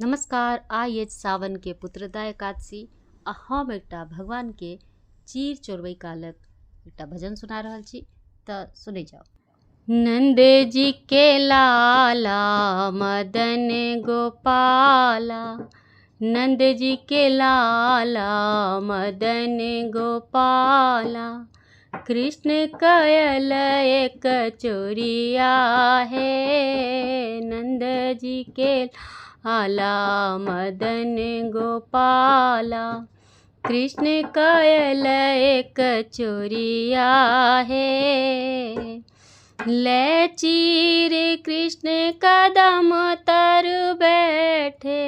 नमस्कार। आइए सावन के पुत्रदा एकादशी आ हम एकटा भगवान के चीर चोरवई कालक एकटा भजन सुना रहल छी, तऽ सुनै जाओ। नंद जी के लाला मदन गोपाला, नंद जी के लाला मदन गोपाला, कृष्ण कयल एक चोरिया है। नंद जी के आला मदन गोपाला, कृष्ण कयल एक चोरिया है। ले चीर कृष्ण कदम तर बैठे,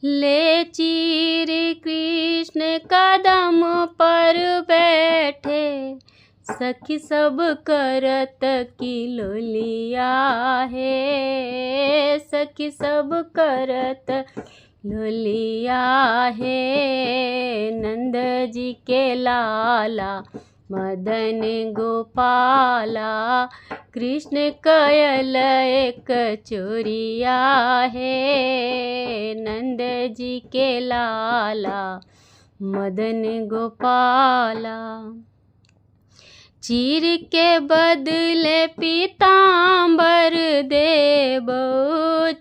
ले चीर कृष्ण कदम पर बैठे, सखी सब करत की लोलिया है। सखी सब करत लोलिया है। नंद जी के लाला मदन गोपाला, कृष्ण कयल एक चोरिया है। नंद जी के लाला मदन गोपाला, चीर के बदले पीताम्बर देबो,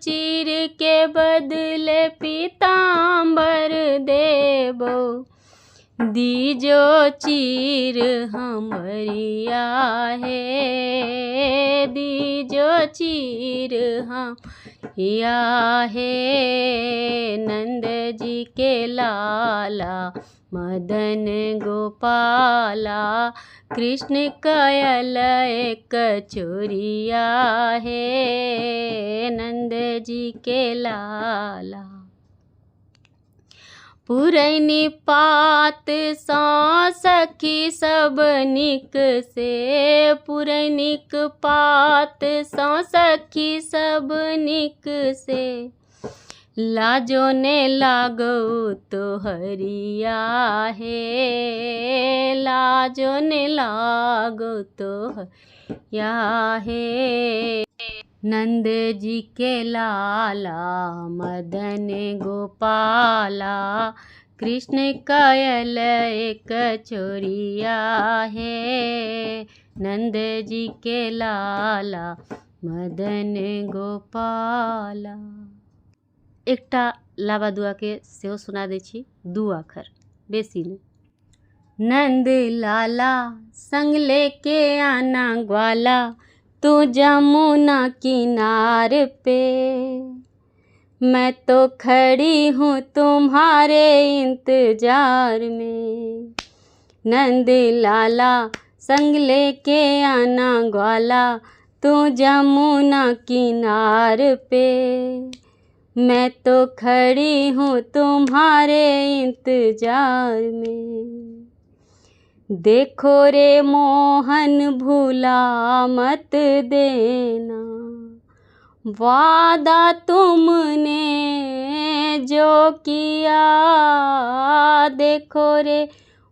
चीर के बदले पीताम्बर देबो, दीजो चीर हमरिया है। दीजो चीर हमरिया है। नंद जी के लाला मदन गोपाला, कृष्ण कयल एक चोरिया है। नंद जी के लाला, पुरैनी पात सौ सखी सब निक से, पुरैनिक पात सौ सखी सब निक से, लाजो ने लागो तो हरिया है। लाजो ने लागो तो हरिया है। नंद जी के लाला मदन गोपाला, कृष्ण कयल एक चोरिया है। नंद जी के लाला मदन गोपाला। एकटा लाबा दुआ के सेहो सुना दै छी, दू आखर बेसी नहीं। नंद लाला संग लेके आना ग्वाला, तू जमुना किनार पे, मैं तो खड़ी हूँ तुम्हारे इंतजार में। नंद लाला संग लेके आना ग्वाला, तू जमुना किनार पे, मैं तो खड़ी हूँ तुम्हारे इंतजार में। देखो रे मोहन भूला मत देना, वादा तुमने जो किया। देखो रे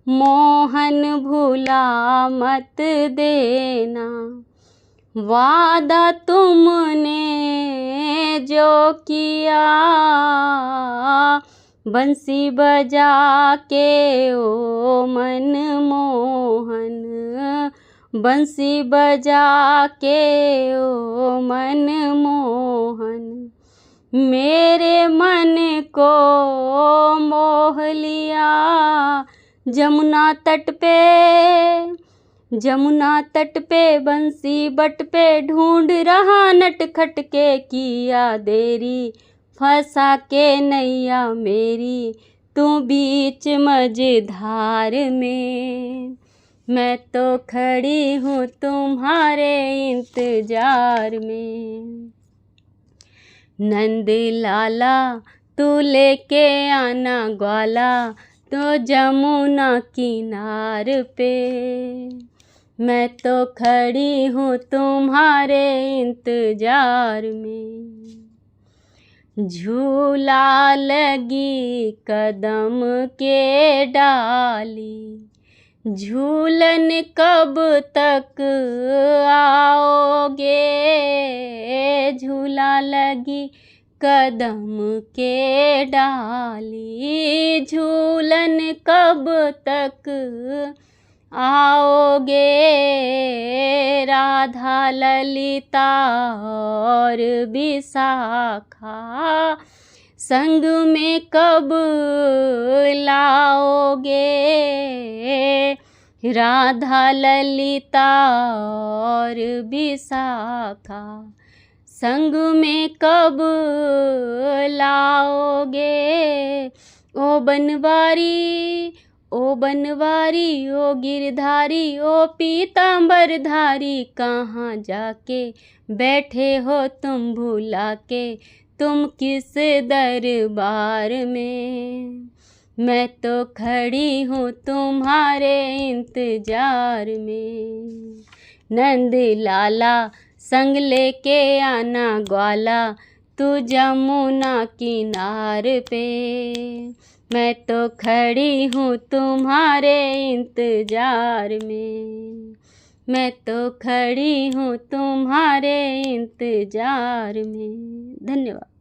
मोहन भूला मत देना, वादा तुमने जो किया। बंसी बजा के ओ मन मोहन, बंसी बजा के ओ मन मोहन, मेरे मन को मोह लिया। जमुना तट पे, जमुना तट पे बंसी बट पे, ढूंढ रहा नटखट के, किया देरी फंसा के नैया मेरी, तू बीच मझधार में। मैं तो खड़ी हूँ तुम्हारे इंतजार में। नंद लाला तू लेके आना ग्वाला, तो जमुना किनार पे, मैं तो खड़ी हूँ तुम्हारे इंतजार में। झूला लगी कदम के डाली, झूलन कब तक आओगे। झूला लगी कदम के डाली। झूलन कब तक आओगे राधा ललिता और विशाखा, संग में कब लाओगे राधा ललिता और विशाखा, संग में कब लाओगे। ओ बनवारी ओ बनवारी ओ गिरधारी ओ पीतांबरधारी, कहाँ जाके बैठे हो तुम भुला के, तुम किस दरबार में। मैं तो खड़ी हूँ तुम्हारे इंतजार में। नंद लाला संग लेके आना ग्वाला, तू जमुना किनार पे। मैं तो खड़ी हूँ तुम्हारे इंतजार में। मैं तो खड़ी हूँ तुम्हारे इंतजार में। धन्यवाद।